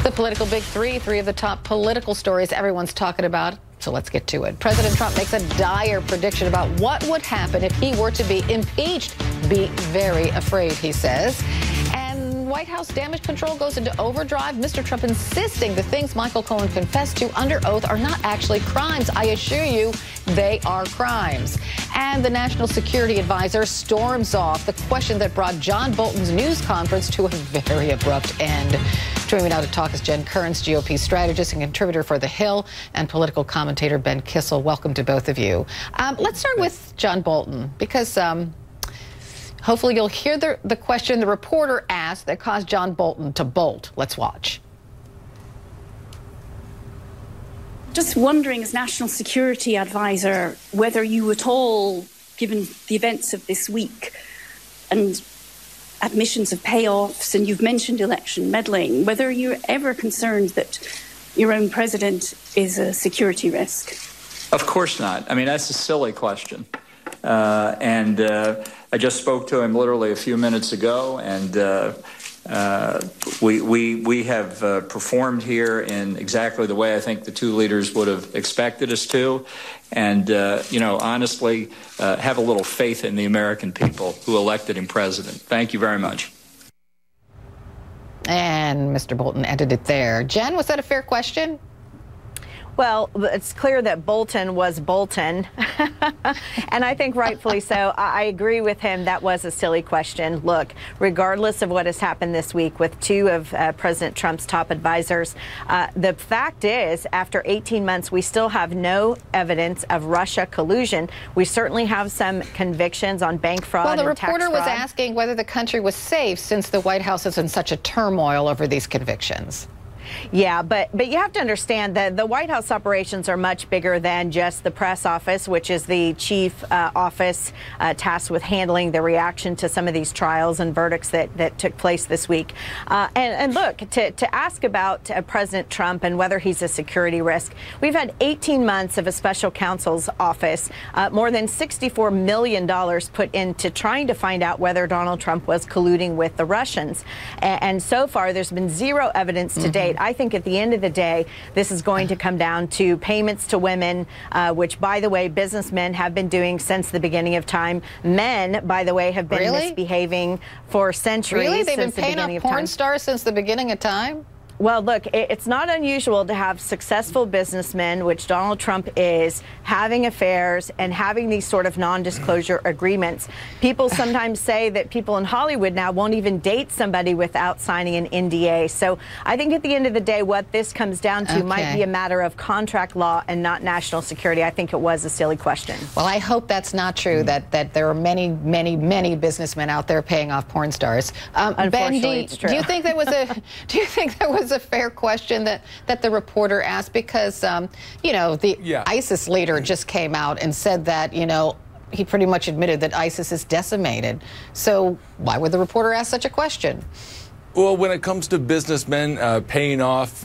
The political big three of the top political stories everyone's talking about. So let's get to it. President Trump makes a dire prediction about what would happen if he were to be impeached. Be very afraid, he says. And White House damage control goes into overdrive. Mr. Trump insisting the things Michael Cohen confessed to under oath are not actually crimes. I assure you, they are crimes. And the National Security Advisor storms off, the question that brought John Bolton's news conference to a very abrupt end. Joining me now to talk is Jen Kearns, GOP strategist and contributor for The Hill, and political commentator Ben Kissel. Welcome to both of you. Let's start with John Bolton, because hopefully you'll hear the question the reporter asked that caused John Bolton to bolt. Let's watch. Just wondering, as National Security Advisor, whether you at all, given the events of this week and admissions of payoffs, and you've mentioned election meddling, whether you're ever concerned that your own president is a security risk? Of course not. I mean, that's a silly question. I just spoke to him literally a few minutes ago, and we have performed here in exactly the way I think the two leaders would have expected us to, and honestly, have a little faith in the American people who elected him president. Thank you very much. And Mr. Bolton ended it there. Jen, was that a fair question? Well, it's clear that Bolton was Bolton, and I think rightfully so. I agree with him. That was a silly question. Look, regardless of what has happened this week with two of President Trump's top advisors, the fact is, after 18 months, we still have no evidence of Russia collusion. We certainly have some convictions on bank fraud and tax fraud. Well, the reporter was asking whether the country was safe since the White House is in such a turmoil over these convictions. Yeah, but you have to understand that the White House operations are much bigger than just the press office, which is the chief office tasked with handling the reaction to some of these trials and verdicts that took place this week. And look, to ask about President Trump and whether he's a security risk, we've had 18 months of a special counsel's office, more than $64 million put into trying to find out whether Donald Trump was colluding with the Russians. And so far, there's been zero evidence to date. I think at the end of the day, this is going to come down to payments to women, which, by the way, businessmen have been doing since the beginning of time. Men, by the way, have been misbehaving for centuries. Really? They've been paying off porn stars since the beginning of time? Well, look, it's not unusual to have successful businessmen, which Donald Trump is, having affairs and having these sort of non-disclosure agreements. People sometimes say that people in Hollywood now won't even date somebody without signing an NDA. So I think at the end of the day, what this comes down to might be a matter of contract law and not national security. I think it was a silly question. Well, I hope that's not true, that there are many, many, many businessmen out there paying off porn stars. Unfortunately, Ben, it's true. do you think that was a fair question that the reporter asked? Because the ISIS leader just came out and said that he pretty much admitted that ISIS is decimated. So why would the reporter ask such a question? Well, when it comes to businessmen paying off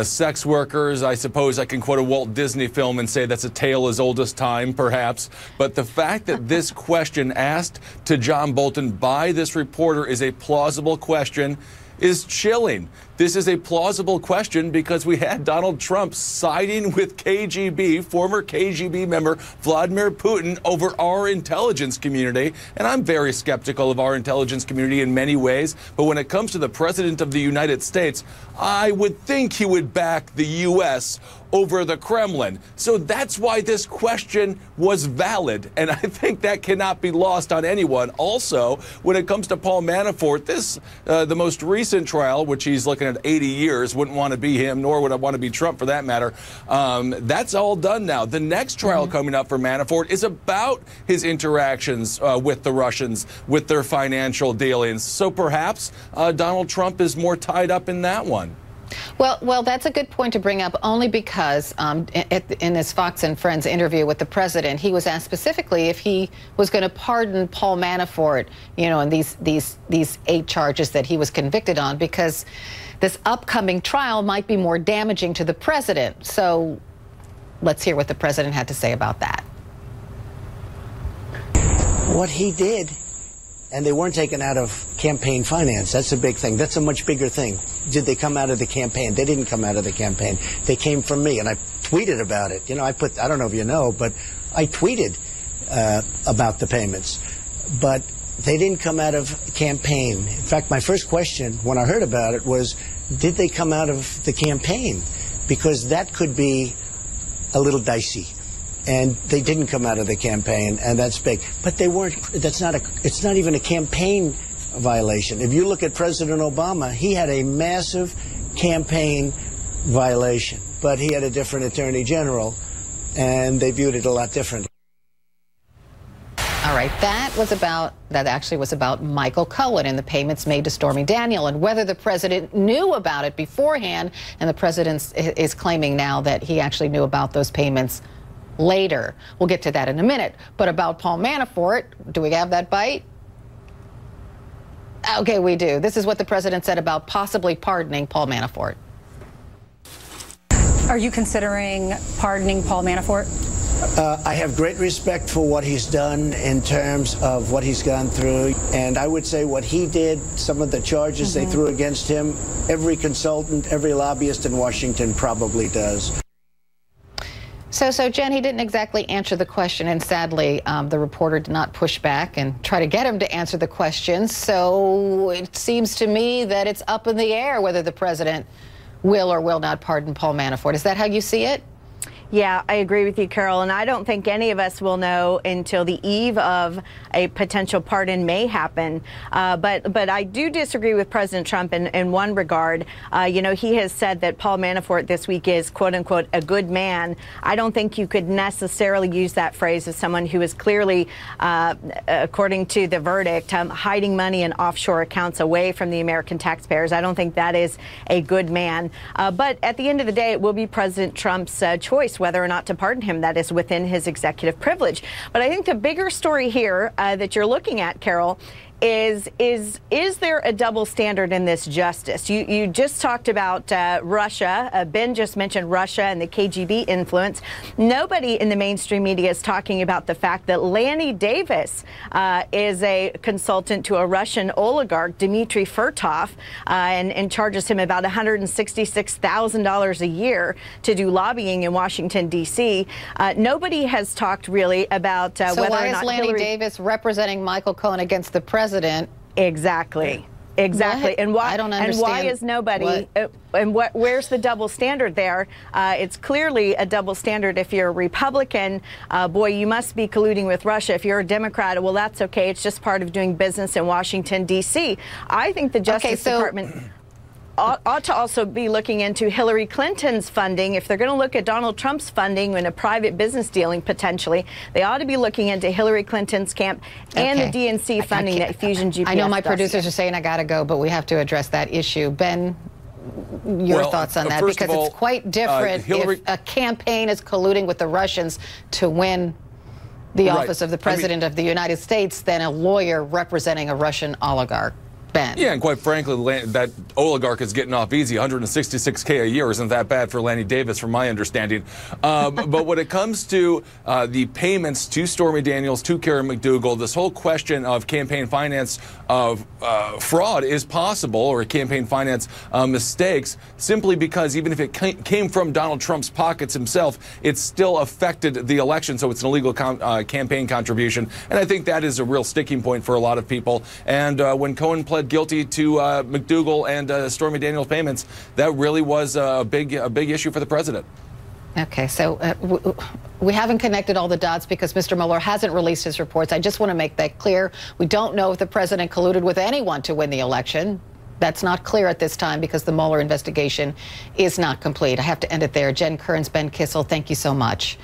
sex workers, I suppose I can quote a Walt Disney film and say that's a tale as old as time, perhaps. But the fact that this question asked to John Bolton by this reporter is a plausible question is chilling. This is a plausible question because we had Donald Trump siding with KGB, former KGB member Vladimir Putin, over our intelligence community. And I'm very skeptical of our intelligence community in many ways. But when it comes to the President of the United States, I would think he would back the U.S. over the Kremlin. So that's why this question was valid. And I think that cannot be lost on anyone. Also, when it comes to Paul Manafort, the most recent trial, which he's looking at 80 years, wouldn't want to be him, nor would I want to be Trump for that matter. That's all done now. The next trial coming up for Manafort is about his interactions with the Russians, with their financial dealings. So perhaps Donald Trump is more tied up in that one. Well, that's a good point to bring up, only because in his Fox and Friends interview with the president, he was asked specifically if he was going to pardon Paul Manafort, and these 8 charges that he was convicted on, because this upcoming trial might be more damaging to the president. So let's hear what the president had to say about that. What he did, and they weren't taken out of campaign finance. That's a big thing. That's a much bigger thing. Did they come out of the campaign? They didn't come out of the campaign. They came from me, and I tweeted about it. You know, I don't know if you know, but I tweeted about the payments. But they didn't come out of campaign. In fact, my first question when I heard about it was, did they come out of the campaign? Because that could be a little dicey. And they didn't come out of the campaign, and that's big. But they weren't, it's not even a campaign violation. If you look at President Obama, he had a massive campaign violation, but he had a different attorney general, and they viewed it a lot differently. All right, that actually was about Michael Cohen and the payments made to Stormy Daniels and whether the president knew about it beforehand, and the president is claiming now that he actually knew about those payments later. We'll get to that in a minute. But about Paul Manafort, do we have that bite? Okay, we do. This is what the president said about possibly pardoning Paul Manafort. Are you considering pardoning Paul Manafort? I have great respect for what he's done in terms of what he's gone through. And I would say what he did, some of the charges they threw against him, every consultant, every lobbyist in Washington probably does. So Jen, he didn't exactly answer the question, and sadly, the reporter did not push back and try to get him to answer the question. So it seems to me that it's up in the air whether the president will or will not pardon Paul Manafort. Is that how you see it? Yeah, I agree with you, Carol, and I don't think any of us will know until the eve of a potential pardon may happen. But I do disagree with President Trump in one regard. You know, he has said that Paul Manafort this week is, quote unquote, a good man. I don't think you could necessarily use that phrase as someone who is clearly, according to the verdict, hiding money in offshore accounts away from the American taxpayers. I don't think that is a good man. But at the end of the day, it will be President Trump's choice whether or not to pardon him. That is within his executive privilege. But I think the bigger story here that you're looking at, Carol, is there a double standard in this justice? You just talked about Russia. Ben just mentioned Russia and the KGB influence. Nobody in the mainstream media is talking about the fact that Lanny Davis is a consultant to a Russian oligarch, Dmitry Furtov, and charges him about $166,000 a year to do lobbying in Washington, D.C. Nobody has talked really about whether or not why is Lanny Davis representing Michael Cohen against the president? Exactly. What? And why? I don't understand. And why is nobody? Where's the double standard there? It's clearly a double standard. If you're a Republican, boy, you must be colluding with Russia. If you're a Democrat, well, that's okay. It's just part of doing business in Washington, D.C. I think the Justice Department ought to also be looking into Hillary Clinton's funding. If they're going to look at Donald Trump's funding in a private business dealing potentially, they ought to be looking into Hillary Clinton's camp and the DNC funding that Fusion GPS. I know my producers are saying I got to go, but we have to address that issue. Ben, your thoughts on that? Because it's quite different if a campaign is colluding with the Russians to win the office of the President of the United States than a lawyer representing a Russian oligarch. Ben. Yeah, and quite frankly, that oligarch is getting off easy. $166K a year isn't that bad for Lanny Davis, from my understanding. But when it comes to the payments to Stormy Daniels, to Karen McDougal, this whole question of campaign finance of fraud is possible, or campaign finance mistakes, simply because even if it came from Donald Trump's pockets himself, it still affected the election, so it's an illegal campaign contribution. And I think that is a real sticking point for a lot of people. And when Cohen pled guilty to McDougal and Stormy Daniels payments, that really was a big issue for the president. Okay, so we haven't connected all the dots because Mr. Mueller hasn't released his reports. I just want to make that clear. We don't know if the president colluded with anyone to win the election. That's not clear at this time because the Mueller investigation is not complete. I have to end it there. Jen Kearns, Ben Kissel, thank you so much.